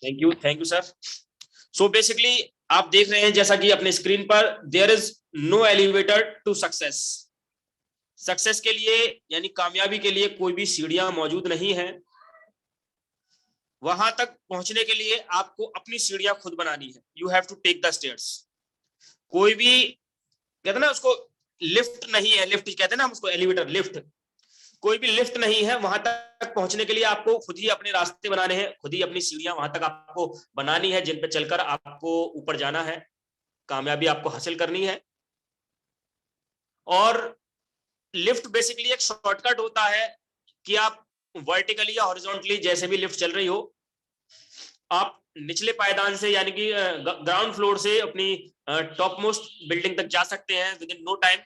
Thank you sir. So basically आप देख रहे हैं जैसा कि अपने स्क्रीन पर, there is no elevator to success. Success के लिए यानी कामयाबी के लिए कोई भी सीढ़ियां मौजूद नहीं है। वहां तक पहुंचने के लिए आपको अपनी सीढ़ियां खुद बनानी है। You have to take the stairs. कोई भी कहते ना उसको लिफ्ट नहीं है, लिफ्ट कहते हैं ना हम उसको, एलिवेटर लिफ्ट, कोई भी लिफ्ट नहीं है। वहां तक पहुंचने के लिए आपको खुद ही अपने रास्ते बनाने हैं, खुद ही अपनी सीढ़ियां वहां तक आपको बनानी है, जिन पे चलकर आपको ऊपर जाना है, कामयाबी आपको हासिल करनी है। और लिफ्ट बेसिकली एक शॉर्टकट होता है कि आप वर्टिकली या हॉरिजॉन्टली जैसे भी लिफ्ट चल रही हो, आप निचले पायदान से यानी कि ग्राउंड फ्लोर से अपनी टॉप मोस्ट बिल्डिंग तक जा सकते हैं विद इन नो टाइम।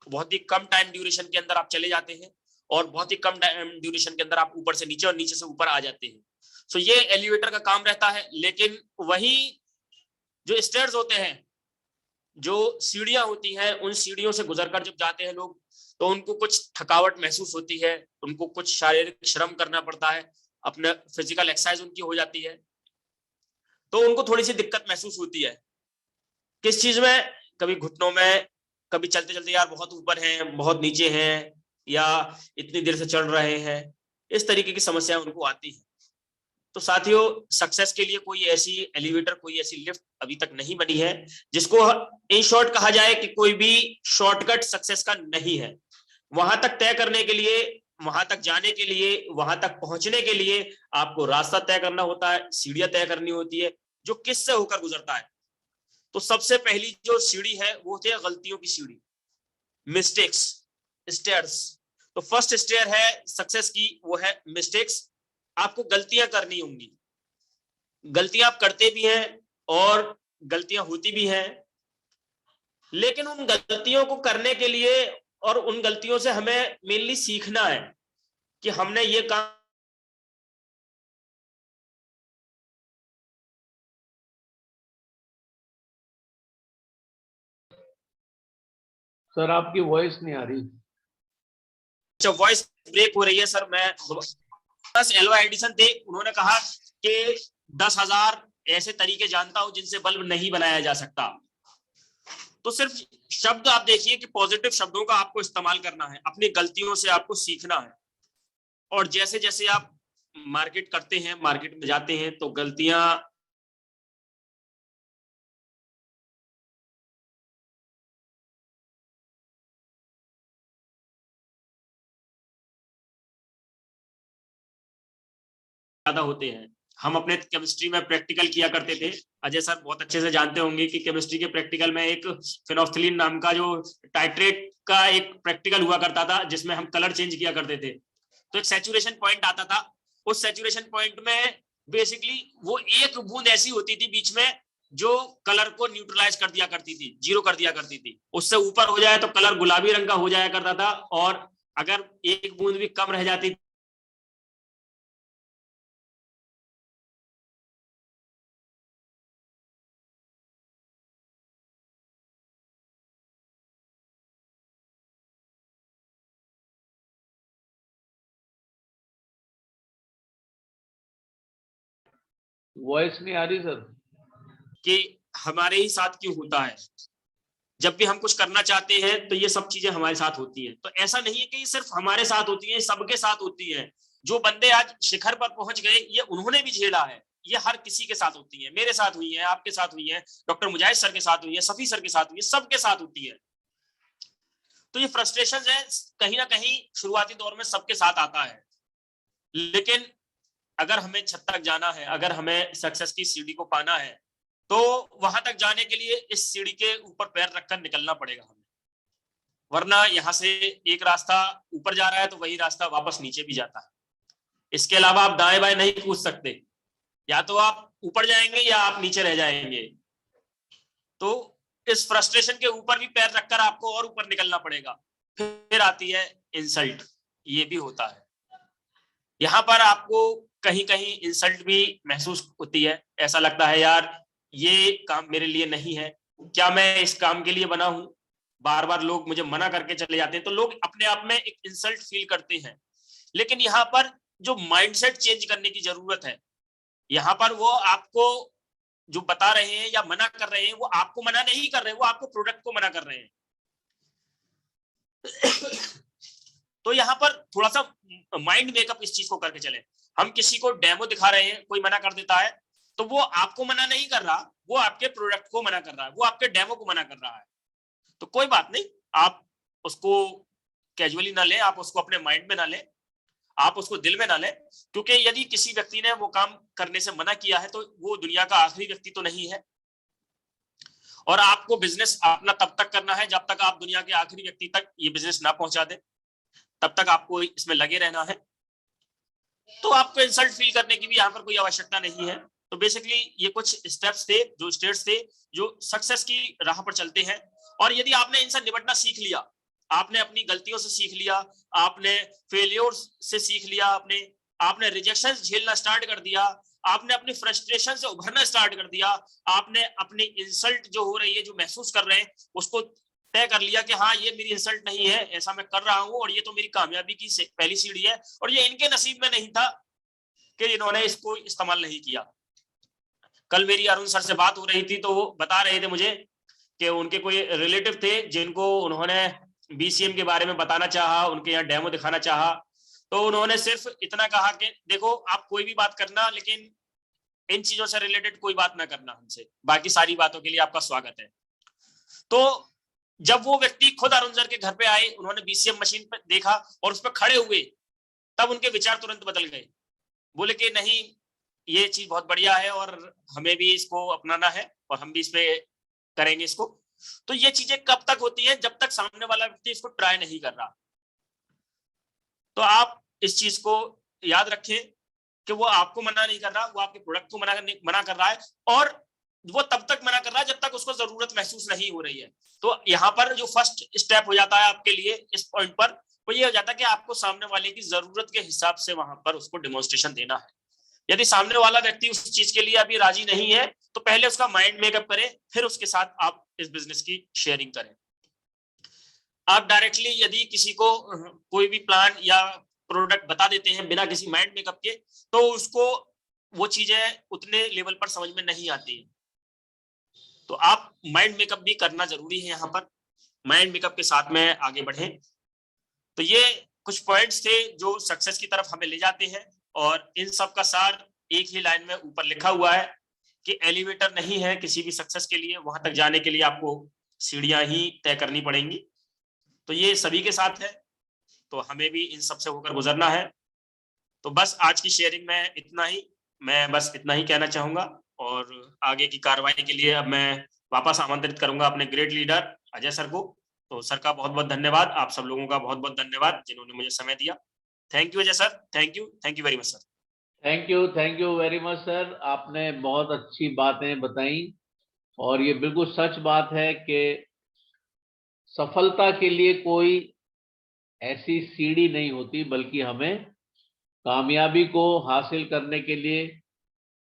बहुत ही कम टाइम ड्यूरेशन के अंदर आप चले जाते हैं और बहुत ही कम टाइम ड्यूरेशन के अंदर आप ऊपर से नीचे और नीचे से ऊपर आ जाते हैं। सो ये एलिवेटर का काम रहता है। लेकिन वही जो स्टेयर्स होते हैं, जो सीढ़ियां होती हैं, उन सीढ़ियों से गुजरकर जब जाते हैं लोग, तो उनको कुछ थकावट महसूस होती है, उनको कुछ शारीरिक श्रम करना पड़ता है, अपना फिजिकल एक्सरसाइज उनकी हो जाती है, तो उनको थोड़ी सी दिक्कत महसूस होती है। किस चीज में? कभी घुटनों में, कभी चलते चलते यार बहुत ऊपर हैं, बहुत नीचे हैं, या इतनी देर से चढ़ रहे हैं, इस तरीके की समस्या उनको आती है। तो साथियों, सक्सेस के लिए कोई ऐसी एलिवेटर, कोई ऐसी लिफ्ट अभी तक नहीं बनी है जिसको इन शॉर्ट कहा जाए कि कोई भी शॉर्टकट सक्सेस का नहीं है। वहां तक तय करने के लिए, वहां तक जाने के लिए, वहां तक पहुंचने के लिए आपको रास्ता तय करना होता है, सीढ़ियां तय करनी होती है, जो किससे होकर गुजरता है। तो सबसे पहली जो सीढ़ी है वो होती है गलतियों की सीढ़ी, मिस्टेक्स स्टेयर्स। तो फर्स्ट स्टेयर है सक्सेस की, वो है मिस्टेक्स। आपको गलतियां करनी होंगी, गलतियां आप करते भी हैं और गलतियां होती भी हैं, लेकिन उन गलतियों को करने के लिए और उन गलतियों से हमें मेनली सीखना है कि हमने ये काम। सर आपकी वॉइस नहीं आ रही। अच्छा, वॉइस ब्रेक हो रही है सर। मैं बस एल्वा एडिसन थे, उन्होंने कहा कि 10,000 ऐसे तरीके जानता हूं जिनसे बल्ब नहीं बनाया जा सकता। तो सिर्फ शब्द आप देखिए कि पॉजिटिव शब्दों का आपको इस्तेमाल करना है, अपनी गलतियों से आपको सीखना है। और जैसे जैसे आप मार्केट करते हैं, मार्केट में जाते हैं, तो गलतियां ज्यादा होते हैं। हम अपने केमिस्ट्री में प्रैक्टिकल किया करते थे, अजय सर बहुत अच्छे से जानते होंगे कि केमिस्ट्री के प्रैक्टिकल में एक फिनोफ्थलीन नाम का जो टाइट्रेट का एक प्रैक्टिकल हुआ करता था, जिसमें हम कलर चेंज किया करते थे। तो एक सैचुरेशन पॉइंट आता था, उस सैचुरेशन पॉइंट में बेसिकली वो एक बूंद ऐसी होती थी बीच में जो कलर को न्यूट्रलाइज कर दिया करती थी, जीरो कर दिया करती थी। उससे ऊपर हो जाए तो कलर गुलाबी रंग का हो जाया करता था, और अगर एक बूंद भी कम रह जाती वॉइस नहीं आ रही सर। कि हमारे ही साथ क्यों होता है। जब भी हम कुछ करना चाहते हैं तो ये सब चीजें हमारे साथ होती हैं। तो ऐसा नहीं है कि ये सिर्फ हमारे साथ होती है, सबके साथ होती है। जो बंदे आज शिखर पर पहुंच गए, ये उन्होंने भी झेला है, ये हर किसी के साथ होती है। मेरे साथ हुई है, आपके साथ हुई है, डॉक्टर मुजाहिद सर के साथ हुई है, सफी सर के साथ हुई है, सबके साथ होती है। तो ये फ्रस्ट्रेशन है, कहीं ना कहीं शुरुआती दौर में सबके साथ आता है। लेकिन अगर हमें छत तक जाना है, अगर हमें सक्सेस की सीढ़ी को पाना है, तो वहां तक जाने के लिए इस सीढ़ी के ऊपर पैर रखकर निकलना पड़ेगा हमें। वरना यहां से एक रास्ता ऊपर जा रहा है तो वही रास्ता वापस नीचे भी जाता है। इसके अलावा आप दाएं बाएं नहीं कूद सकते, या तो आप ऊपर जाएंगे या आप नीचे रह जाएंगे। तो इस फ्रस्ट्रेशन के ऊपर भी पैर रखकर आपको और ऊपर निकलना पड़ेगा। फिर आती है इंसल्ट, ये भी होता है। यहाँ पर आपको कहीं कहीं इंसल्ट भी महसूस होती है, ऐसा लगता है यार ये काम मेरे लिए नहीं है, क्या मैं इस काम के लिए बना हूं। बार बार लोग मुझे मना करके चले जाते हैं, तो लोग अपने आप में एक इंसल्ट फील करते हैं। लेकिन यहाँ पर जो माइंडसेट चेंज करने की जरूरत है, यहाँ पर वो आपको जो बता रहे हैं या मना कर रहे हैं, वो आपको मना नहीं कर रहे हैं, वो आपको प्रोडक्ट को मना कर रहे हैं। तो यहाँ पर थोड़ा सा माइंड मेकअप इस चीज को करके चले। हम किसी को डेमो दिखा रहे हैं, कोई मना कर देता है, तो वो आपको मना नहीं कर रहा, वो आपके प्रोडक्ट को मना कर रहा है, वो आपके डेमो को मना कर रहा है। तो कोई बात नहीं, आप उसको कैजुअली ना लें, आप उसको अपने माइंड में ना लें, आप उसको दिल में ना लें, क्योंकि यदि किसी व्यक्ति ने वो काम करने से मना किया है तो वो दुनिया का आखिरी व्यक्ति तो नहीं है। और आपको बिजनेस अपना तब तक करना है जब तक आप दुनिया के आखिरी व्यक्ति तक ये बिजनेस ना पहुंचा दे, तब तक आपको इसमें लगे रहना है। तो आपको इंसल्ट फील करने की भी यहाँ पर कोई आवश्यकता नहीं है। तो बेसिकली ये कुछ स्टेप्स थे, जो स्टेट्स थे जो सक्सेस की राह पर चलते हैं। और यदि आपने इनसे निपटना सीख लिया, आपने अपनी गलतियों से सीख लिया, आपने फेलियर्स से सीख लिया, आपने रिजेक्शन झेलना स्टार्ट कर दिया, आपने अपनी फ्रस्ट्रेशन से उभरना स्टार्ट कर दिया, आपने अपनी इंसल्ट जो हो रही है, जो महसूस कर रहे हैं, उसको तय कर लिया कि हाँ ये मेरी इंसल्ट नहीं है, ऐसा मैं कर रहा हूं और ये तो मेरी कामयाबी की पहली सीढ़ी है, और ये इनके नसीब में नहीं था कि इन्होंने इसको इस्तेमाल नहीं किया। कल मेरी अरुण सर से बात हो रही थी, तो वो बता रहे थे मुझे कि उनके कोई रिलेटिव थे जिनको उन्होंने बीसीएम के बारे में बताना चाहा, उनके यहाँ डेमो दिखाना चाहा, तो उन्होंने सिर्फ इतना कहा कि देखो आप कोई भी बात करना, लेकिन इन चीजों से रिलेटेड कोई बात ना करना हमसे, बाकी सारी बातों के लिए आपका स्वागत है। तो जब वो व्यक्ति खुद अरुण सर के घर पे आए, उन्होंने बीसीएम मशीन पर देखा और उस पर खड़े हुए, तब उनके विचार तुरंत बदल गए। बोले कि नहीं, ये चीज बहुत बढ़िया है और हमें भी इसको अपनाना है और हम भी इस पे करेंगे इसको। तो ये चीजें कब तक होती है? जब तक सामने वाला व्यक्ति इसको ट्राई नहीं कर रहा। तो आप इस चीज को याद रखें कि वो आपको मना नहीं कर रहा, वो आपके प्रोडक्ट को मना कर रहा है, और वो तब तक मना कर रहा है जब तक उसको जरूरत महसूस नहीं हो रही है। तो यहाँ पर जो फर्स्ट स्टेप हो जाता है आपके लिए इस पॉइंट पर, वो ये हो जाता है कि आपको सामने वाले की जरूरत के हिसाब से वहां पर उसको डेमोन्स्ट्रेशन देना है। यदि सामने वाला व्यक्ति उस चीज के लिए अभी राजी नहीं है, तो पहले उसका माइंड मेकअप करें, फिर उसके साथ आप इस बिजनेस की शेयरिंग करें। आप डायरेक्टली यदि किसी को कोई भी प्लान या प्रोडक्ट बता देते हैं बिना किसी माइंड मेकअप के, तो उसको वो चीजें उतने लेवल पर समझ में नहीं आती। तो आप माइंड मेकअप भी करना जरूरी है, यहाँ पर माइंड मेकअप के साथ में आगे बढ़ें। तो ये कुछ पॉइंट्स थे जो सक्सेस की तरफ हमें ले जाते हैं, और इन सब का सार एक ही लाइन में ऊपर लिखा हुआ है कि एलिवेटर नहीं है किसी भी सक्सेस के लिए, वहां तक जाने के लिए आपको सीढ़ियां ही तय करनी पड़ेंगी। तो ये सभी के साथ है, तो हमें भी इन सब से होकर गुजरना है। तो बस आज की शेयरिंग में इतना ही, मैं बस इतना ही कहना चाहूंगा, और आगे की कार्रवाई के लिए अब मैं वापस आमंत्रित करूंगा अपने ग्रेट लीडर अजय सर को। तो सर का बहुत बहुत धन्यवाद, आप सब लोगों का बहुत बहुत धन्यवाद जिन्होंने मुझे समय दिया। Thank you Ajay sir, thank you very much sir. Thank you very much sir. आपने बहुत अच्छी बातें बताई, और ये बिल्कुल सच बात है कि सफलता के लिए कोई ऐसी सीढ़ी नहीं होती, बल्कि हमें कामयाबी को हासिल करने के लिए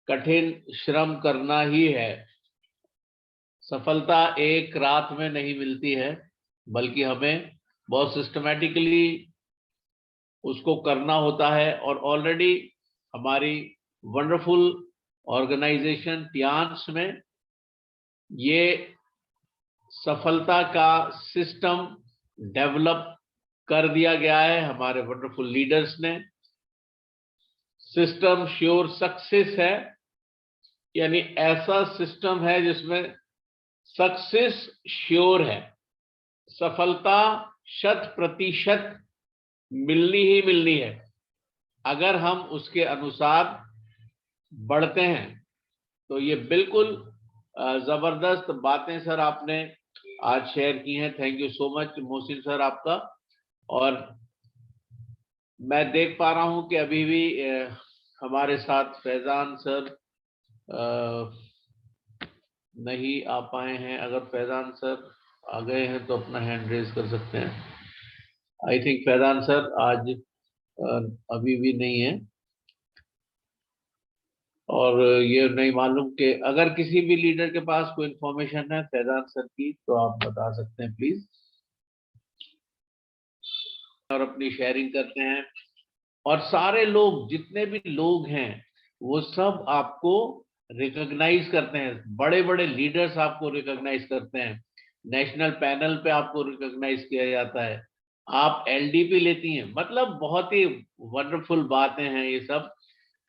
कठिन श्रम करना ही है। सफलता एक रात में नहीं मिलती है, बल्कि हमें बहुत सिस्टमैटिकली उसको करना होता है। और ऑलरेडी हमारी वंडरफुल ऑर्गेनाइजेशन टियान्स में ये सफलता का सिस्टम डेवलप कर दिया गया है हमारे वंडरफुल लीडर्स ने। सिस्टम श्योर सक्सेस है, यानी ऐसा सिस्टम है जिसमें सक्सेस श्योर है, सफलता 100% मिलनी ही मिलनी है अगर हम उसके अनुसार बढ़ते हैं। तो ये बिल्कुल जबरदस्त बातें सर आपने आज शेयर की हैं। Thank you so much Mohsin sir आपका। और मैं देख पा रहा हूं कि अभी भी हमारे साथ फैजान सर नहीं आ पाए हैं। अगर फैजान सर आ गए हैं तो अपना हैंड रेज कर सकते हैं। आई थिंक फैजान सर आज अभी भी नहीं है, और ये नहीं मालूम कि अगर किसी भी लीडर के पास कोई इंफॉर्मेशन है फैजान सर की तो आप बता सकते हैं प्लीज, और अपनी शेयरिंग करते हैं। और सारे लोग जितने भी लोग हैं वो सब आपको रिकॉग्नाइज करते हैं, बड़े बड़े लीडर्स आपको रिकॉग्नाइज करते हैं, नेशनल पैनल पे आपको रिकॉग्नाइज किया जाता है, आप एलडीपी लेती हैं, मतलब बहुत ही वंडरफुल बातें हैं ये सब।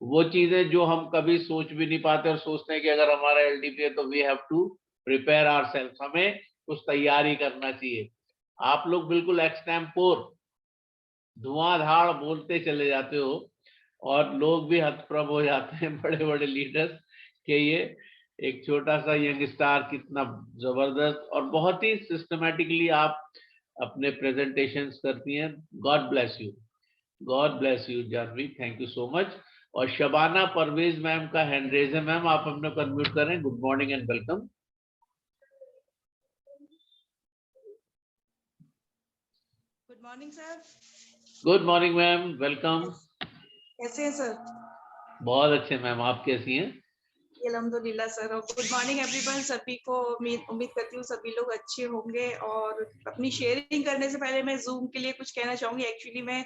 वो चीजें जो हम कभी सोच भी नहीं पाते और सोचते हैं कि अगर हमारा एलडीपी है तो we have to prepare ourselves, हमें कुछ तैयारी करना चाहिए। आप लोग बिल्कुल एक्सटेम्पोर धुआंधार बोलते चले जाते हो और लोग भी हतप्रभ हो जाते हैं बड़े बड़े लीडर्स के ये एक छोटा सा यंग स्टार कितना जबरदस्त और बहुत ही सिस्टमेटिकली आप अपने प्रेजेंटेशंस करती हैं। God bless you, God bless you Janvi, thank you so much. और शबाना परवेज मैम का हैंड रेज है, मैम आप अपने को अनम्यूट करें। Good morning and welcome. Good morning sir. Good morning ma'am, welcome. कैसे हैं सर? बहुत अच्छे मैम, आप कैसी हैं? अल्हम्दुलिल्लाह सर। और गुड मॉर्निंग एवरीवन, सभी को उम्मीद करती हूँ सभी लोग अच्छे होंगे। और अपनी शेयरिंग करने से पहले मैं जूम के लिए कुछ कहना चाहूंगी। एक्चुअली मैं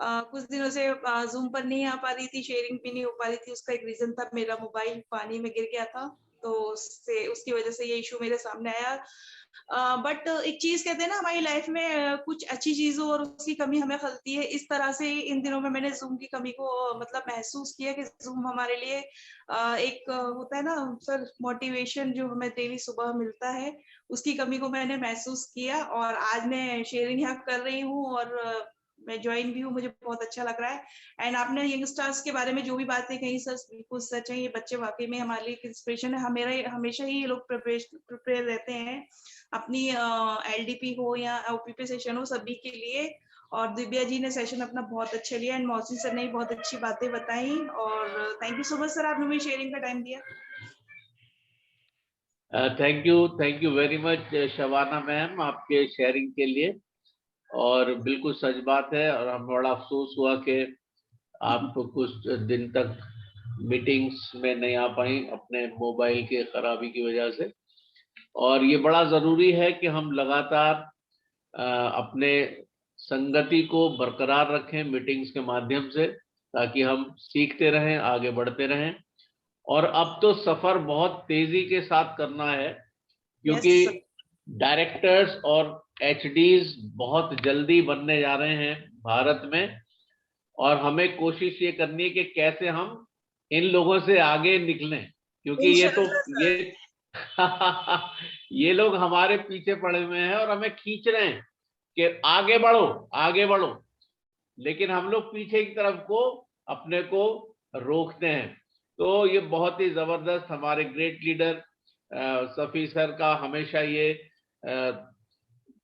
कुछ दिनों से जूम पर नहीं आ पा रही थी, शेयरिंग भी नहीं हो पा रही थी। उसका एक रीजन था, मेरा मोबाइल पानी में गिर गया था, तो उसकी वजह से ये इशू मेरे सामने आया। बट एक चीज कहते हैं ना, हमारी लाइफ में कुछ अच्छी चीज हो और उसकी कमी हमें खलती है। इस तरह से इन दिनों में मैंने जूम की कमी को मतलब महसूस किया कि जूम हमारे लिए एक होता है ना सर, मोटिवेशन जो हमें डेली सुबह मिलता है, उसकी कमी को मैंने महसूस किया। और आज मैं शेयरिंग यहाँ कर रही हूँ और मैं ज्वाइन भी हूँ, मुझे बहुत अच्छा लग रहा है। एंड आपने यंगस्टर्स के बारे में जो भी बातें कही सर, बिल्कुल सच है। ये बच्चे वाकई में हमारे लिए इंस्पिरेशन है। हमेशा ही ये लोग प्रिपेयर रहते हैं अपनी एलडीपी हो या ओपीपी सेशन हो, सभी के लिए। और दिव्या जी ने सेशन अपना बहुत अच्छा लिया एंड मौसी सर ने बहुत अच्छी बातें बताई। और thank you so much sir, आपने मुझे शेयरिंग का टाइम दिया। Thank you very much Shabana ma'am आपके शेयरिंग के लिए। और बिल्कुल सच बात है, और हम बड़ा अफसोस हुआ कि आप कुछ दिन तक मीटिंग्स में नहीं आ पाई अपने मोबाइल के खराबी की वजह से। और ये बड़ा जरूरी है कि हम लगातार अपने संगति को बरकरार रखें मीटिंग्स के माध्यम से, ताकि हम सीखते रहें, आगे बढ़ते रहें। और अब तो सफर बहुत तेजी के साथ करना है, क्योंकि डायरेक्टर्स और एचडीज बहुत जल्दी बनने जा रहे हैं भारत में। और हमें कोशिश ये करनी है कि कैसे हम इन लोगों से आगे निकलें, क्योंकि ये ये लोग हमारे पीछे पड़े हुए हैं और हमें खींच रहे हैं कि आगे बढ़ो आगे बढ़ो, लेकिन हम लोग पीछे की तरफ को अपने को रोकते हैं। तो ये बहुत ही जबरदस्त हमारे ग्रेट लीडर सफी सर का हमेशा ये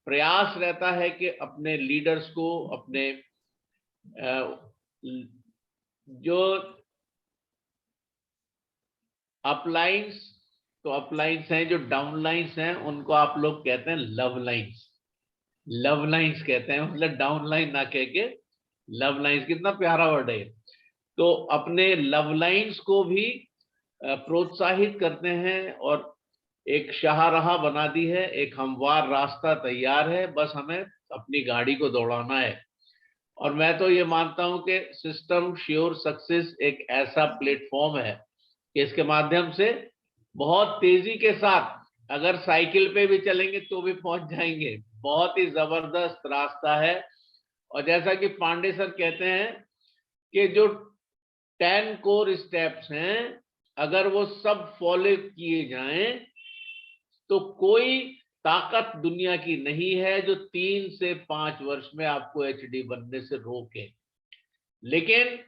प्रयास रहता है कि अपने लीडर्स को, अपने जो अपलाइंस, तो अपलाइंस हैं, जो डाउनलाइंस हैं उनको आप लोग कहते हैं लव लाइंस। लव लाइंस कहते हैं, मतलब डाउन लाइन ना कह के लव लाइंस। कितना प्यारा वर्ड है। तो अपने लव लाइंस को भी प्रोत्साहित करते हैं और एक शाहराह बना दी है, एक हमवार रास्ता तैयार है, बस हमें अपनी गाड़ी को दौड़ाना है। और मैं तो ये मानता हूं कि सिस्टम श्योर सक्सेस एक ऐसा प्लेटफॉर्म है कि इसके माध्यम से बहुत तेजी के साथ, अगर साइकिल पे भी चलेंगे तो भी पहुंच जाएंगे। बहुत ही जबरदस्त रास्ता है। और जैसा कि पांडे सर कहते हैं कि जो 10 कोर स्टेप्स हैं, अगर वो सब फॉलो किए जाएं तो कोई ताकत दुनिया की नहीं है जो 3 से 5 वर्ष में आपको एचडी बनने से रोके। लेकिन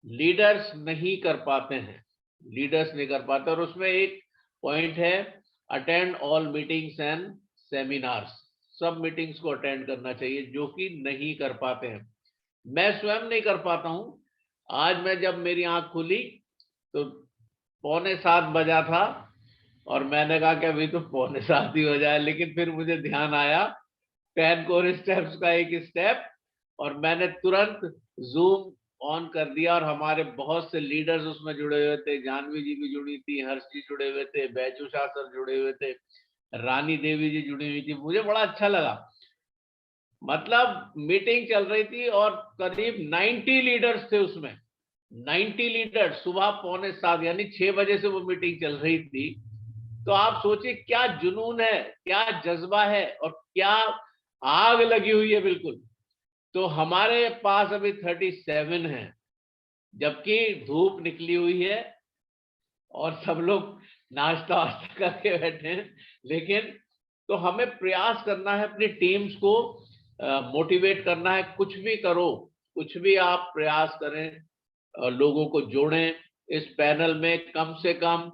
लीडर्स नहीं कर पाते हैं, लीडर्स नहीं कर पाते। और उसमें एक पॉइंट है, attend all meetings and seminars. सब मीटिंग्स को अटेंड करना चाहिए, जो कि नहीं कर पाते हैं। मैं स्वयं नहीं कर पाता हूं। आज मैं जब मेरी आंख खुली तो 6:45 बजा था और मैंने कहा कि अभी तो 6:45 ही हो जाए, लेकिन फिर मुझे ध्यान आया 10 कोर स्टेप्स का एक स्टेप, और मैंने तुरंत जूम ऑन कर दिया। और हमारे बहुत से लीडर्स उसमें जुड़े हुए थे, जानवी जी भी जुड़ी थी, हर्ष जी जुड़े हुए थे, बैचुषा सर जुड़े हुए थे, रानी देवी जी जुड़ी हुई थी। मुझे बड़ा अच्छा लगा। मतलब मीटिंग चल रही थी और करीब 90 लीडर्स थे उसमें, 90 लीडर सुबह 6:45 यानी 6 बजे से वो मीटिंग चल रही थी। तो आप सोचिए क्या जुनून है, क्या जज्बा है और क्या आग लगी हुई है बिल्कुल। तो हमारे पास अभी 37 है, जबकि धूप निकली हुई है और सब लोग नाश्ता वाश्ता करके बैठे हैं। लेकिन तो हमें प्रयास करना है, अपनी टीम्स को मोटिवेट करना है। कुछ भी करो, कुछ भी आप प्रयास करें, लोगों को जोड़ें। इस पैनल में कम से कम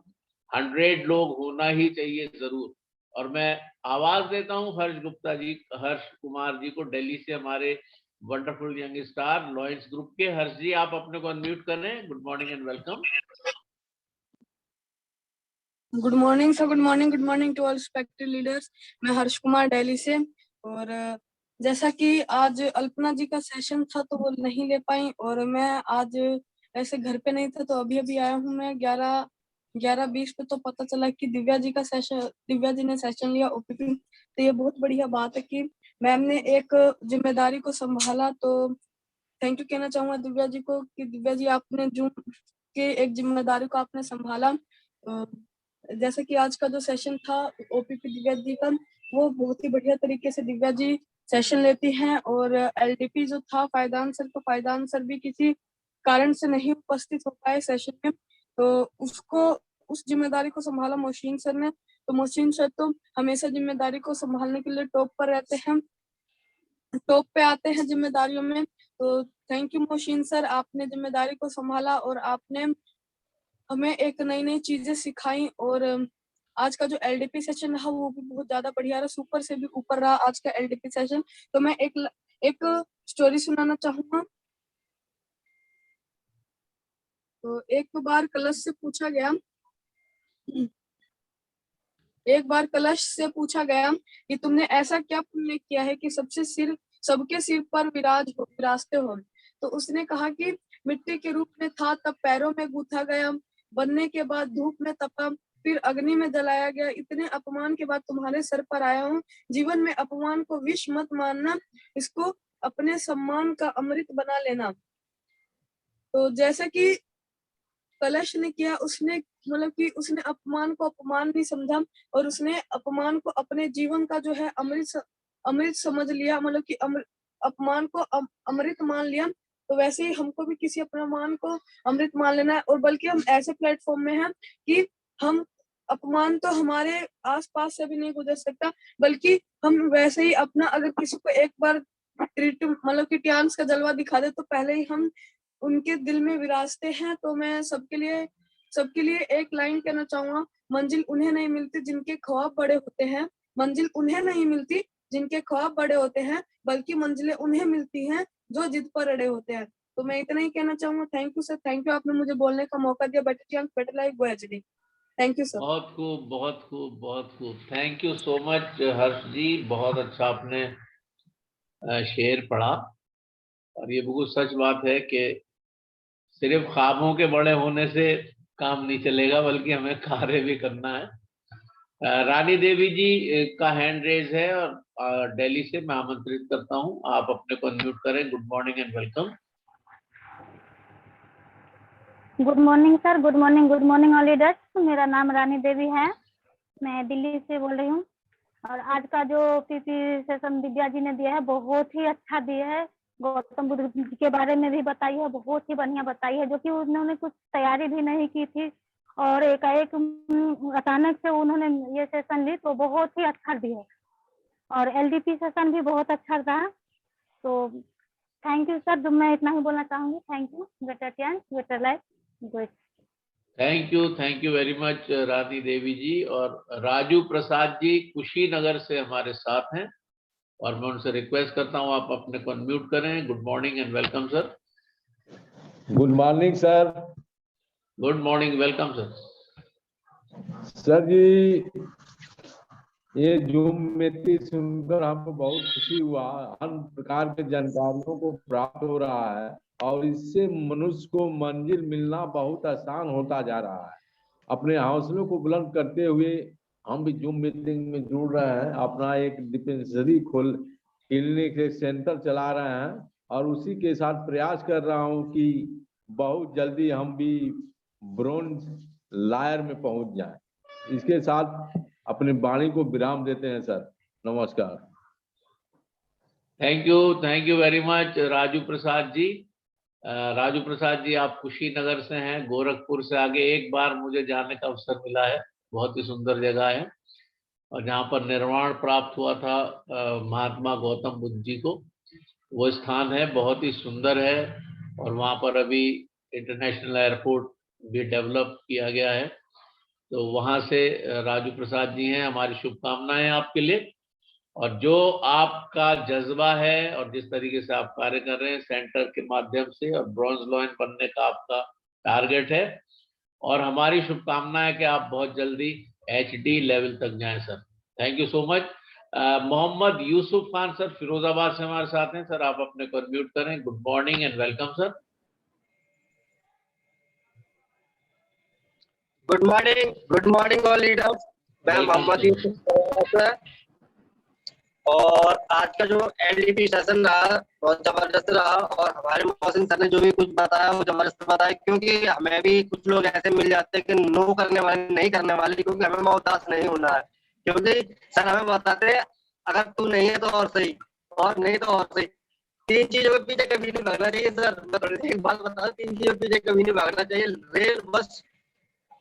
100 लोग होना ही चाहिए जरूर। और मैं आवाज देता हूं हर्ष कुमार जी को, दिल्ली से, हमारे wonderful young star lions group के। हर्ष जी, आप अपने को अनम्यूट करें। Good morning and welcome. Good morning sir, good morning to all respected leaders. मैं हर्ष कुमार दिल्ली से। और जैसा कि आज अल्पना जी का सेशन था तो वो नहीं ले पाई और मैं आज ऐसे घर पे नहीं था, तो अभी आया हूँ मैं 11:20 पे। तो पता चला कि दिव्या जी ने सेशन लिया ओपीपी। तो ये बहुत बढ़िया बात है कि मैम ने एक जिम्मेदारी को संभाला। तो थैंक यू कहना चाहूंगा दिव्या जी को कि दिव्या जी आपने जूम के एक जिम्मेदारी को आपने संभाला। जैसे कि आज का जो सेशन था ओपीपी दिव्या जी का, वो बहुत ही बढ़िया तरीके से दिव्या जी सेशन लेती हैं। और एलडीपी जो था फायदान सर, तो फायदान सर भी किसी कारण से नहीं उपस्थित हो पाए सेशन में, तो उस जिम्मेदारी को संभाला मोहसिन सर ने। तो मोहसिन सर तो हमेशा जिम्मेदारी को संभालने के लिए टॉप पर रहते हैं, टॉप पे आते हैं जिम्मेदारियों में। तो थैंक यू मोहसिन सर, आपने जिम्मेदारी को संभाला और आपने हमें एक नई चीजें सिखाई। और आज का जो एलडीपी सेशन रहा वो भी बहुत ज्यादा बढ़िया रहा, सुपर से भी ऊपर रहा आज का एलडीपी सेशन। तो मैं एक स्टोरी सुनाना चाहूंगा। तो एक बार कलश से पूछा गया कि तुमने ऐसा क्या पुण्य किया है कि सबके सिर पर विराजते हो। तो उसने कहा कि मिट्टी के रूप में था, तब पैरों में गूंथा गया, बनने के बाद धूप में तपा, फिर अग्नि में जलाया गया, इतने अपमान के बाद तुम्हारे सर पर आया हूँ। जीवन में अपमान को विष मत मानना, इसको अपने सम्मान का अमृत बना लेना। तो जैसा कि कलश ने किया, उसने मतलब कि उसने अपमान को अपमान नहीं समझा और उसने अपमान को अपने जीवन का जो है अमृत समझ लिया, मतलब कि अपमान को अमृत मान लिया। तो वैसे ही हमको भी किसी अपमान को अमृत मान लेना है। और बल्कि हम ऐसे प्लेटफॉर्म में हैं कि हम अपमान तो हमारे आसपास से भी नहीं गुजर सकता, बल्कि हम वैसे ही अपना अगर किसी को एक बार मतलब कि ट्यांस का जलवा दिखा दे तो पहले ही हम उनके दिल में विराजते हैं। तो मैं सबके लिए एक लाइन कहना चाहूंगा, मंजिल उन्हें नहीं मिलती जिनके ख्वाब बड़े होते हैं, मंजिल उन्हें नहीं मिलती जिनके ख्वाब बड़े होते हैं, बल्कि मंजिलें उन्हें मिलती हैं जो जिद पर अड़े होते हैं। तो मैं इतना ही कहना चाहूंगा। Thank you sir, thank you, आपने मुझे बोलने का मौका दिया। Better chance better life go HD. Thank you sir. बहुत खूब, बहुत खूब, बहुत खूब। थैंक यू सो मच हर्ष जी, बहुत अच्छा आपने शेर पढ़ा। और ये बिल्कुल सच बात है कि सिर्फ ख्वाबों के बड़े होने से काम नहीं चलेगा, बल्कि हमें कार्य भी करना है। रानी देवी जी का हैंड रेज है और दिल्ली से मैं आमंत्रित करता हूं, आप अपने को अनम्यूट करें। Good morning and welcome. Good morning sir, good morning all leaders. मेरा नाम रानी देवी है, मैं दिल्ली से बोल रही हूँ। और आज का जो पीपी सेशन दिव्या जी ने दिया है बहुत ही अच्छा दिया है। गौतम बुद्ध जी के बारे में भी बताई है, बहुत ही बढ़िया बताई है, जो कि उन्होंने कुछ तैयारी भी नहीं की थी और एकाएक अचानक से उन्होंने ये सेशन ली, तो बहुत ही अच्छा दिया। और एलडीपी सेशन भी बहुत अच्छा रहा। तो थैंक यू सर, जो मैं इतना ही बोलना चाहूंगी। Thank you, better chance better life. Good. Thank you very much Rani Devi ji. और राजू प्रसाद जी कुशीनगर से हमारे साथ हैं और मैं उनसे रिक्वेस्ट करता हूं आप अपने को अनम्यूट करें। Good morning and welcome sir. Good morning sir. Good morning, welcome sir. Sir ji, ये जूम मीटिंग सुनकर हमको बहुत खुशी हुआ। अन्य प्रकार के जानकारियों को प्राप्त हो रहा है और इससे मनुष्य को मंजिल मिलना बहुत आसान होता जा रहा है। अपने हौसलों को बुलंद करते हुए हम भी जूम मीटिंग में जुड़ रहे हैं। अपना एक डिस्पेंसरी क्लिनिक एक सेंटर चला रहे हैं और उसी के साथ प्रयास कर रहा हूं कि बहुत जल्दी हम भी ब्रोंज लायर में पहुंच जाएं। इसके साथ अपनी वाणी को विराम देते हैं सर। नमस्कार। Thank you very much Raju Prasad ji. Raju Prasad ji, आप कुशीनगर से हैं, गोरखपुर से आगे एक बार मुझे जाने का अवसर मिला है। बहुत ही सुंदर जगह है और जहाँ पर निर्वाण प्राप्त हुआ था महात्मा गौतम बुद्ध जी को, वो स्थान है, बहुत ही सुंदर है। और वहाँ पर अभी इंटरनेशनल एयरपोर्ट भी डेवलप किया गया है। तो वहाँ से राजू प्रसाद जी हैं, हमारी शुभकामनाएं आपके लिए। और जो आपका जज्बा है और जिस तरीके से आप कार्य कर रहे हैं सेंटर के माध्यम से, और ब्रॉन्ज लॉयन बनने का आपका टारगेट है, और हमारी शुभकामना है कि आप बहुत जल्दी HD लेवल तक जाएं sir. Thank you so much. Mohammad Yusuf Khan sir Firozabad से हमारे साथ हैं। सर आप अपने को म्यूट करें। Good morning and welcome sir. Good morning all leaders. मैं मोहम्मद यूसुफ सर, और आज का जो LDP सेशन रहा बहुत जबरदस्त रहा, और हमारे मोहसिन सर ने जो भी कुछ बताया वो जबरदस्त बताया, क्योंकि हमें भी कुछ लोग ऐसे मिल जाते हैं कि नो करने वाले, नहीं करने वाले, क्योंकि हमें मोहताज नहीं होना है। क्योंकि सर हमें बताते हैं अगर तू नहीं है तो और सही, और नहीं तो और सही। तीन चीजों के पीछे कभी नहीं भागना चाहिए सर। मैं एक बात बता दूं, तीन चीजों के पीछे कभी नहीं भागना चाहिए। रेल, बस,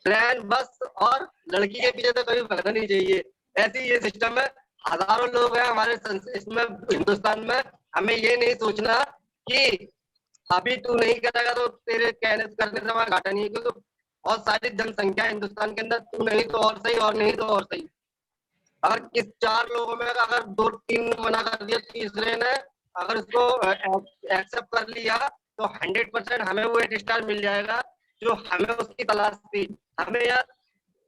ट्रेन, बस और लड़की के पीछे तो कभी भागना नहीं चाहिए। ऐसी ये सिस्टम है। हजारों लोग हैं हमारे इसमें हिंदुस्तान में। हमें ये नहीं सोचना कि अभी तू नहीं करेगा तो तेरे कहने करने से हमारा घाटा नहीं है, क्योंकि बहुत सारी जनसंख्या है हिंदुस्तान के अंदर। तू नहीं तो और सही, और नहीं तो और सही। अगर किस 4 लोगों में अगर 2-3 ने मना कर दिया, तीसरे ने अगर उसको एक्सेप्ट कर लिया, तो 100% हमें वो 8 स्टार मिल जाएगा जो हमें उसकी तलाश थी। हमें यार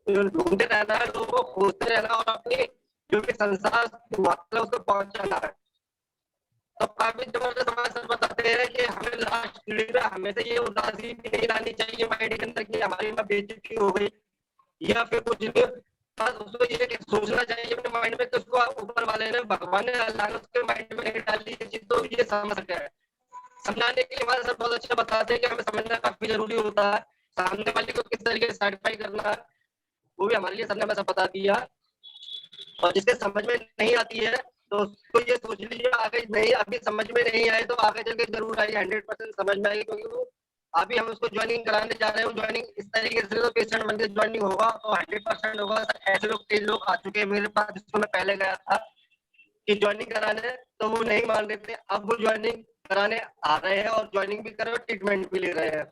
ढूंढते रहना है, लोगों को खोजते रहना, और अपनी जो भी संसार मतलब उसको पहुंचाना है। तो काफी जबरदस्त हमारे सर बताते हैं कि हमें लास्ट पीढ़ी में हमेशा ये उदासी भी नहीं लानी चाहिए माइंड के अंदर कि हमारी माँ बेइज्जती हो गई या फिर कुछ नहीं। बस उसको ये सोचना चाहिए अपने माइंड में कि उसको ऊपर वाले ने, भगवान ने, अल्लाह ने उसके माइंड में नहीं डाली ये चीज, तो ये समझ सके है। समझाने के लिए हमारे सर बहुत अच्छा बताते हैं कि हमें समझना काफी जरूरी होता है। सामने वाले को किस तरीके से सेटिस्फाई करना है वो भी हमारे लिए सर ने हमें सब बता दिया। और जिसके समझ में नहीं आती है तो उसको ये सोच लीजिए आगे नहीं, अभी समझ में नहीं आए तो आगे चल के जरूर आई, 100% समझ में आएगी। क्योंकि वो अभी हम उसको ज्वाइनिंग कराने जा रहे हैं। ज्वाइनिंग इस तरीके से तो पेशेंट बनकर ज्वाइनिंग होगा तो 100% होगा। ऐसे लोग, 3 लोग आ चुके हैं मेरे पास जिसको मैं पहले गया था कि ज्वाइनिंग कराने, तो वो नहीं मान रहे थे। अब वो ज्वाइनिंग कराने आ रहे हैं और ज्वाइनिंग भी कर रहे हैं और ट्रीटमेंट भी ले रहे हैं।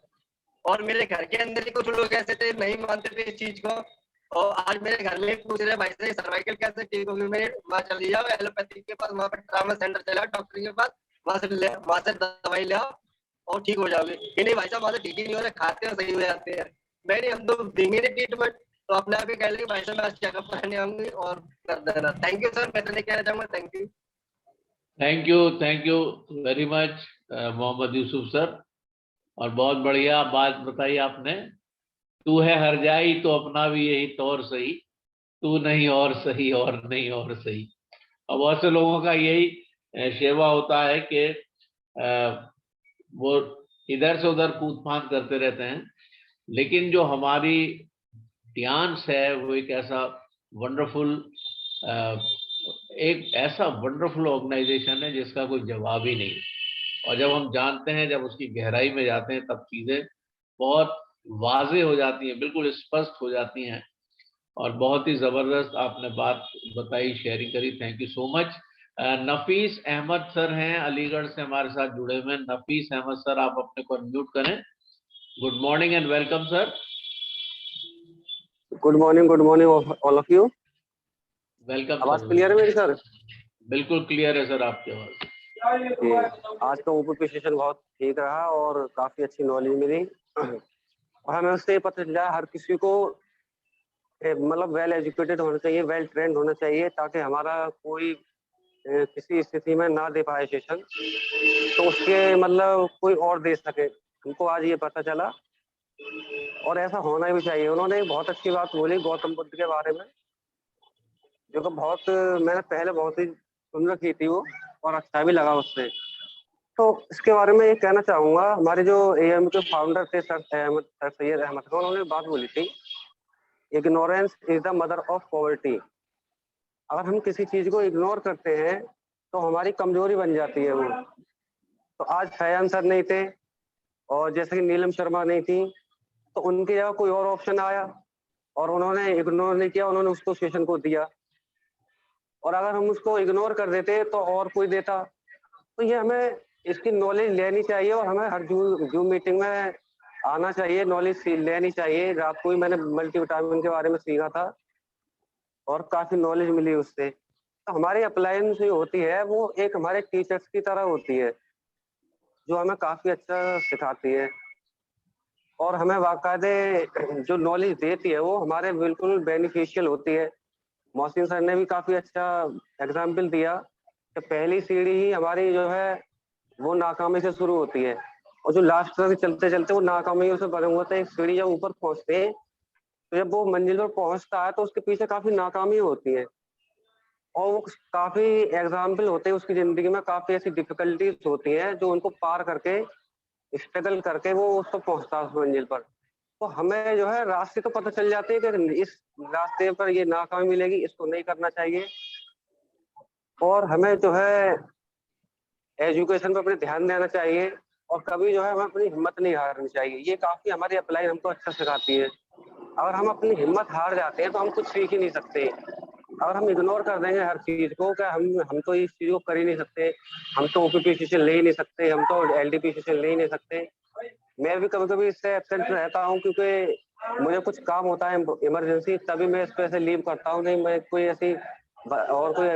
और मेरे घर के अंदर ही कुछ लोग ऐसे थे नहीं मानते थे इस चीज को, और आज मेरे घर में पूछ रहे भाई से सर्वाइकल कैसे ठीक होगी। मेरे वहाँ चली जाओ एलोपैथी के पास, वहाँ पर ट्रामा सेंटर चला डॉक्टर के पास, वहाँ से दवाई ले आओ और ठीक हो जाओगे। कि नहीं भाई साहब वहाँ से ठीक ही नहीं हो रहे, खाते हैं सही हो जाते हैं। मैं नहीं, हम तो देंगे नहीं ट्रीटमेंट, तो अपने आप ही कह लेंगे भाई साहब मैं आज चेकअप कराने आऊंगी और कर देना। थैंक यू सर, मैं तो नहीं कहना चाहूंगा। Thank you. Thank you very much Mohammad Yusuf sir. और बहुत बढ़िया बात बताई आपने। तू है हर जाई तो अपना भी यही तौर सही, तू नहीं और सही, और नहीं और सही। और बहुत से लोगों का यही शेवा होता है कि वो इधर से उधर कूद फांद करते रहते हैं। लेकिन जो हमारी ध्यान है वो एक ऐसा वंडरफुल ऑर्गेनाइजेशन है जिसका कोई जवाब ही नहीं। और जब हम जानते हैं, जब उसकी गहराई में जाते हैं, तब चीजें बहुत वाज़ेह हो जाती हैं, बिल्कुल स्पष्ट हो जाती हैं। और बहुत ही जबरदस्त आपने बात बताई, शेयरिंग करी। Thank you so much. Nafees Ahmad sir हैं अलीगढ़ से हमारे साथ जुड़े हुए। नफीस अहमद सर आप अपने को अनम्यूट करें। Good morning and welcome sir. Good morning all of you. Welcome. आवाज क्लियर है मेरी सर? बिल्कुल क्लियर है सर आपकी आवाज। आज का ओपीपी सेशन बहुत ठीक रहा और काफी अच्छी नॉलेज मिली। और हमें उससे पता चला हर किसी को मतलब वेल एजुकेटेड होना चाहिए, वेल ट्रेंड होना चाहिए, ताकि हमारा कोई किसी स्थिति में ना दे पाए सेशन तो उसके मतलब कोई और दे सके। हमको आज ये पता चला और ऐसा होना भी चाहिए। उन्होंने बहुत अच्छी बात बोली गौतम बुद्ध के बारे में, जो कि बहुत मैंने पहले बहुत ही सुन रखी थी वो, और अच्छा भी लगा उससे। तो इसके बारे में ये कहना चाहूंगा, हमारे जो एएम के फाउंडर थे सर सैयद अहमद खान, उन्होंने बात बोली थी, ignorance is the mother of poverty. अगर हम किसी चीज को इग्नोर करते हैं तो हमारी कमजोरी बन जाती है वो। तो आज फैयान सर नहीं थे और जैसे कि नीलम शर्मा नहीं थी, तो उनकी जगह कोई और ऑप्शन आया और उन्होंने इग्नोर नहीं किया, उन्होंने उसको सेशन को दिया। और अगर हम उसको इग्नोर कर देते तो और कोई देता। तो ये हमें इसकी नॉलेज लेनी चाहिए और हमें हर जूम मीटिंग में आना चाहिए, नॉलेज लेनी चाहिए। रात को ही मैंने मल्टीविटामिन के बारे में सीखा था और काफी नॉलेज मिली उससे। तो हमारी अप्लायंस जो होती है वो एक हमारे टीचर्स की तरह होती है, जो हमें काफी अच्छा सिखाती है और हमें बाकायदे जो नॉलेज देती है वो हमारे बिल्कुल बेनिफिशियल होती है। मोहसिन सर ने भी काफी अच्छा एग्जाम्पल दिया कि पहली सीढ़ी ही हमारी जो है वो नाकामी से शुरू होती है और जो लास्ट तक चलते चलते वो नाकामियों से बने हुए थे। एक सीढ़ी जब ऊपर पहुंचते हैं तो जब वो मंजिल पर पहुंचता है तो उसके पीछे काफी नाकामी होती है और वो काफी एग्जाम्पल होते हैं उसकी जिंदगी में, काफी ऐसी डिफिकल्टीज होती हैं जो उनको पार करके स्ट्रगल करके वो उस पर पहुंचता है उस मंजिल पर। तो हमें जो है रास्ते तो पता चल जाते हैं कि इस रास्ते पर ये नाकामी मिलेगी, इसको नहीं करना चाहिए। और हमें जो है एजुकेशन पर अपने ध्यान देना चाहिए और कभी जो है हमें अपनी हिम्मत नहीं हारनी चाहिए। ये काफी हमारी अप्लाई हमको अच्छा सिखाती है। अगर हम अपनी हिम्मत हार जाते हैं तो हम कुछ सीख ही नहीं सकते। अगर हम इग्नोर कर देंगे हर चीज को कि हम तो इस चीज को कर ही नहीं सकते, हम तो ओपीपी सेशन ले ही नहीं सकते, हम तो एलडीपी सेशन ले ही नहीं सकते। मैं भी कभी कभी इससे एब्सेंट रहता हूँ क्योंकि मुझे कुछ काम होता है इमरजेंसी, तभी मैं इस पे से लीव करता हूँ। नहीं मैं कोई ऐसी और कोई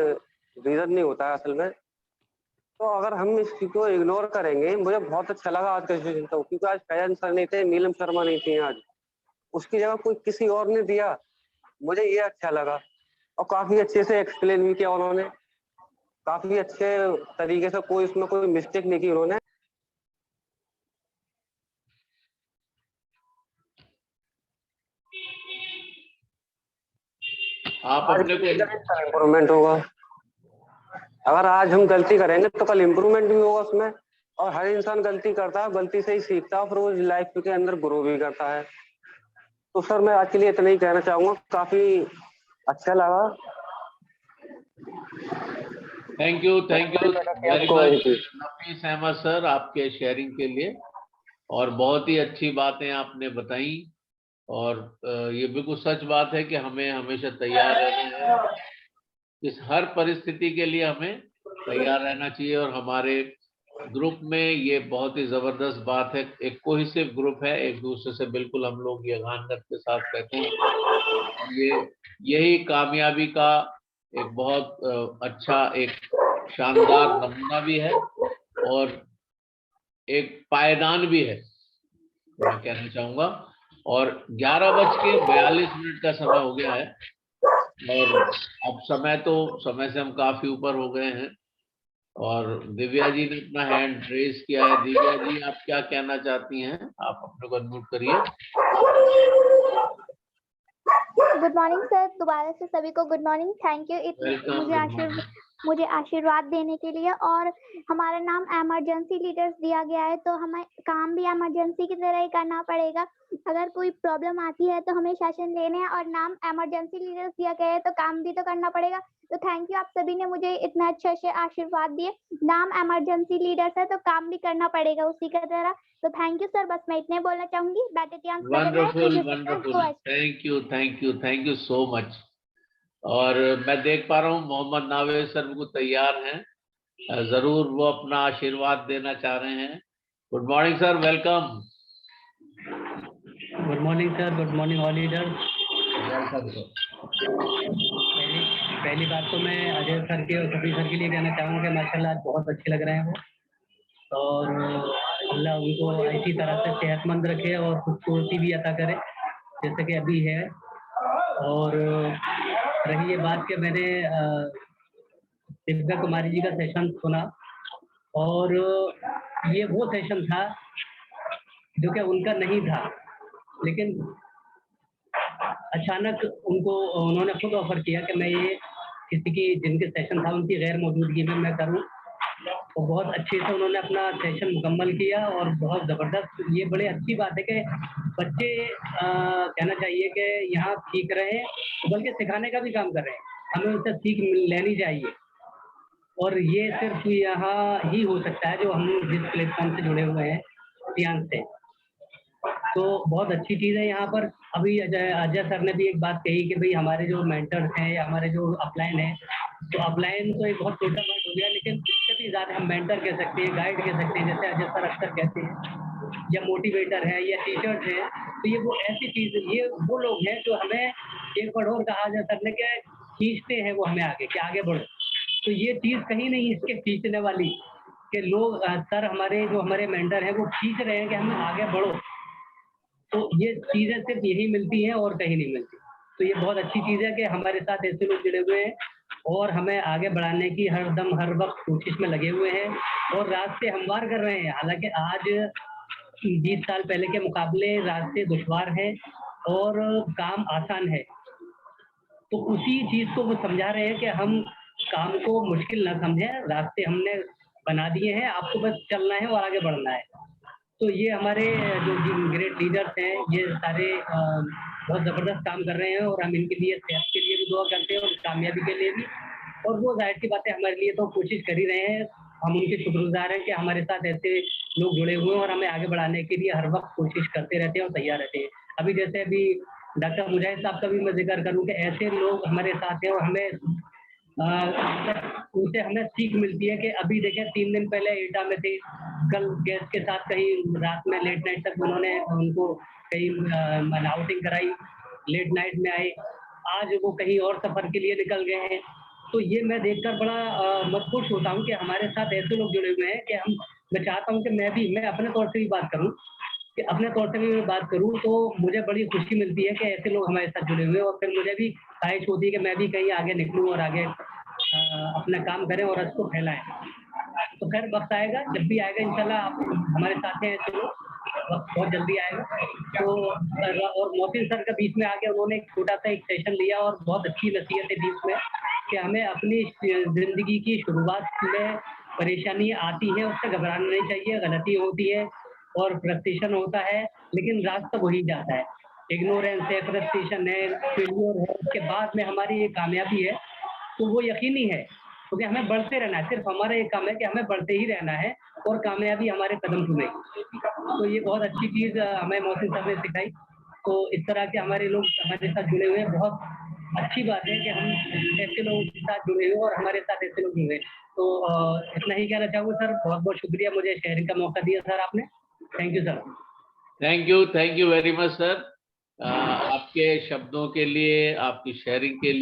रीजन नहीं होता है असल में। तो अगर हम इस चीज को इग्नोर करेंगे, मुझे बहुत अच्छा लगा आज का सेशन तो, क्योंकि आज फैयान सर नहीं थे, नीलम शर्मा नहीं थी आज, उसकी जगह कोई किसी और ने दिया, मुझे ये अच्छा लगा। और काफी अच्छे से एक्सप्लेन भी किया उन्होंने, काफी अच्छे तरीके से, कोई इसमें कोई मिस्टेक नहीं की उन्होंने। आप अपने को इम्प्रूवमेंट होगा। अगर आज हम गलती करेंगे तो कल इम्प्रूवमेंट भी होगा उसमें। और हर इंसान गलती करता है, गलती से ही सीखता है, फिर वो लाइफ के अंदर ग्रो भी करता है। तो सर मैं आज के लिए इतना ही कहना चाहूंगा, काफी अच्छा लगा। Thank you very much Nafees Ahmad sir आपके शेयरिंग के लिए, और बहुत ही अच्छी बातें आपने बताई। और ये बिल्कुल सच बात है कि हमें हमेशा तैयार रहना है, इस हर परिस्थिति के लिए हमें तैयार रहना चाहिए। और हमारे ग्रुप में ये बहुत ही जबरदस्त बात है, एक कोहेसिव ग्रुप है, एक दूसरे से बिल्कुल हम लोग यगानत के साथ रहते हैं। यही कामयाबी का एक बहुत अच्छा, एक शानदार नमूना भी है और एक पायदान भी है, मैं कहना चाहूंगा। और 11:42 का समय हो गया है और अब समय से हम काफी ऊपर हो गए हैं। और दिव्या जी ने अपना हैंड रेज किया है। दिव्या जी आप क्या कहना चाहती हैं? आप अपने को अनम्यूट करिए। गुड मॉर्निंग सर, दोबारा से सभी को गुड मॉर्निंग। थैंक यू मुझे आशीर्वाद देने के लिए। और हमारा नाम इमरजेंसी लीडर्स दिया गया है, तो हमें काम भी इमरजेंसी की तरह ही करना पड़ेगा। अगर कोई प्रॉब्लम आती है तो हमें सेशन लेने हैं, और नाम इमरजेंसी लीडर्स दिया गया है तो काम भी तो करना पड़ेगा। तो थैंक यू, आप सभी ने मुझे इतना अच्छे से आशीर्वाद दिए। नाम इमरजेंसी लीडर्स है तो काम भी करना पड़ेगा उसी की तरह। तो थैंक यू सर, बस मैं इतने बोलना चाहूंगी। Thank you so much. और मैं देख पा रहा हूँ मोहम्मद नावेद सर बिल्कुल तैयार हैं, जरूर वो अपना आशीर्वाद देना चाह रहे हैं। Good morning sir, welcome. Good morning sir, good morning all leaders. पहली बात तो मैं अजय सर के और कपिल सर के लिए कहना चाहूँगा कि माशाल्लाह आज बहुत अच्छे लग रहे हैं वो, और अल्लाह उनको इसी तरह से सेहतमंद रखे और खूबसूरती भी अता करे जैसे कि अभी है। और रही ये बात कि मैंने दिव्या कुमारी जी का सेशन सुना, और ये वो सेशन था जो कि उनका नहीं था, लेकिन अचानक उन्होंने खुद ऑफर किया कि मैं ये किसी की जिनके सेशन था उनकी गैर मौजूदगी में मैं करूं। और बहुत अच्छे से उन्होंने अपना सेशन मुकम्मल किया और बहुत ज़बरदस्त। ये बड़ी अच्छी बात है कि बच्चे कहना चाहिए कि यहाँ सीख रहे हैं, बल्कि सिखाने का भी काम कर रहे हैं। हमें उनसे सीख लेनी चाहिए और ये सिर्फ यहाँ ही हो सकता है जो हम जिस प्लेटफॉर्म से जुड़े हुए हैं सियांग से। तो बहुत अच्छी चीज़ है यहाँ पर। अभी अजय सर ने भी एक बात कही कि भाई हमारे जो मेंटर्स हैं या हमारे जो अपलाइन हैं, तो अपलाइन तो एक बहुत छोटा वर्ड हो गया, लेकिन इससे भी ज़्यादा हम मेंटर कह सकते हैं, गाइड कह सकते हैं, जैसे अजय सर अक्सर कहते हैं, या मोटिवेटर है या टीचर्स हैं। तो ये वो ऐसी चीज़, ये वो लोग हैं जो हमें एक वर्ड और कहा अजय सर ने कि खींचते हैं वो हमें आगे, कि आगे बढ़ो। तो ये चीज़ कहीं नहीं इसके खींचने वाली कि लोग सर हमारे जो हमारे मेंटर हैं वो खींच रहे हैं कि हमें आगे बढ़ो। तो ये चीज़ें सिर्फ यही मिलती हैं और कहीं नहीं मिलती। तो ये बहुत अच्छी चीज़ है कि हमारे साथ ऐसे लोग जुड़े हुए हैं और हमें आगे बढ़ाने की हर दम हर वक्त कोशिश में लगे हुए हैं और रास्ते हमवार कर रहे हैं। हालांकि आज 20 साल पहले के मुकाबले रास्ते दुश्वार हैं और काम आसान है। तो उसी चीज़ को वो समझा रहे हैं कि हम काम को मुश्किल ना समझें, रास्ते हमने बना दिए हैं, आपको बस चलना है और आगे बढ़ना है। तो ये हमारे जो ग्रेट लीडर्स हैं, ये सारे बहुत ज़बरदस्त काम कर रहे हैं और हम इनके लिए सेहत के लिए भी दुआ करते हैं और कामयाबी के लिए भी। और वो ज़ाहिर सी बात है हमारे लिए तो कोशिश कर ही रहे हैं। हम उनके शुक्रगुजार हैं कि हमारे साथ ऐसे लोग जुड़े हुए हैं और हमें आगे बढ़ाने के लिए हर वक्त कोशिश करते रहते हैं और तैयार रहते हैं। अभी जैसे अभी डॉक्टर मुजाहिद साहब का भी मैं जिक्र करूँ कि ऐसे लोग हमारे साथ हैं और हमें उनसे हमें सीख मिलती है कि अभी देखें 3 दिन पहले एटा में थे, कल गैस के साथ कहीं रात में लेट नाइट तक उन्होंने उनको कहीं आउटिंग कराई, लेट नाइट में आए, आज वो कहीं और सफ़र के लिए निकल गए हैं। तो ये मैं देखकर बड़ा मैं खुश होता हूँ कि हमारे साथ ऐसे लोग जुड़े हुए हैं कि मैं चाहता हूँ कि मैं अपने तौर से भी बात करूँ, कि अपने तौर से भी मैं बात करूँ तो मुझे बड़ी खुशी मिलती है कि ऐसे लोग हमारे साथ जुड़े हुए हैं और फिर मुझे भी ख्वाहिश होती है कि मैं भी कहीं आगे निकलूँ और आगे अपना काम करें और उसको फैलाएं। तो खैर वक्त आएगा, जब भी आएगा इंशाल्लाह आप हमारे साथ हैं ऐसे लोग, वक्त बहुत जल्दी आएगा। तो और मोहसिन सर का बीच में आके उन्होंने एक छोटा सा एक सेशन लिया और बहुत अच्छी नसीहत है बीच में कि हमें अपनी ज़िंदगी की शुरुआत में परेशानी आती है, उससे घबराना नहीं चाहिए, गलती होती है और फ्रस्ट्रेशन होता है, लेकिन रास्ता वही जाता है। इग्नोरेंस है, फ्रस्ट्रेशन है, फेल्योर है, उसके बाद में हमारी ये कामयाबी है, तो वो यकीनी है क्योंकि हमें बढ़ते रहना है। सिर्फ हमारा एक काम है कि हमें बढ़ते ही रहना है और कामयाबी हमारे कदम चूमेगी। तो ये बहुत अच्छी चीज़ हमें मोहसिन साहब ने सिखाई। तो इस तरह के हमारे लोग हमारे साथ जुड़े हुए हैं, बहुत अच्छी बात है कि हम ऐसे लोगों के साथ जुड़े हुए और हमारे साथ ऐसे लोग जुड़े। तो इतना ही कहना चाहूँगा सर, बहुत बहुत शुक्रिया मुझे शेयरिंग का मौका दिया सर आपने। Thank you sir. Thank you very much sir, आपके शब्दों के लिए, आपकी शेयरिंग के लिए।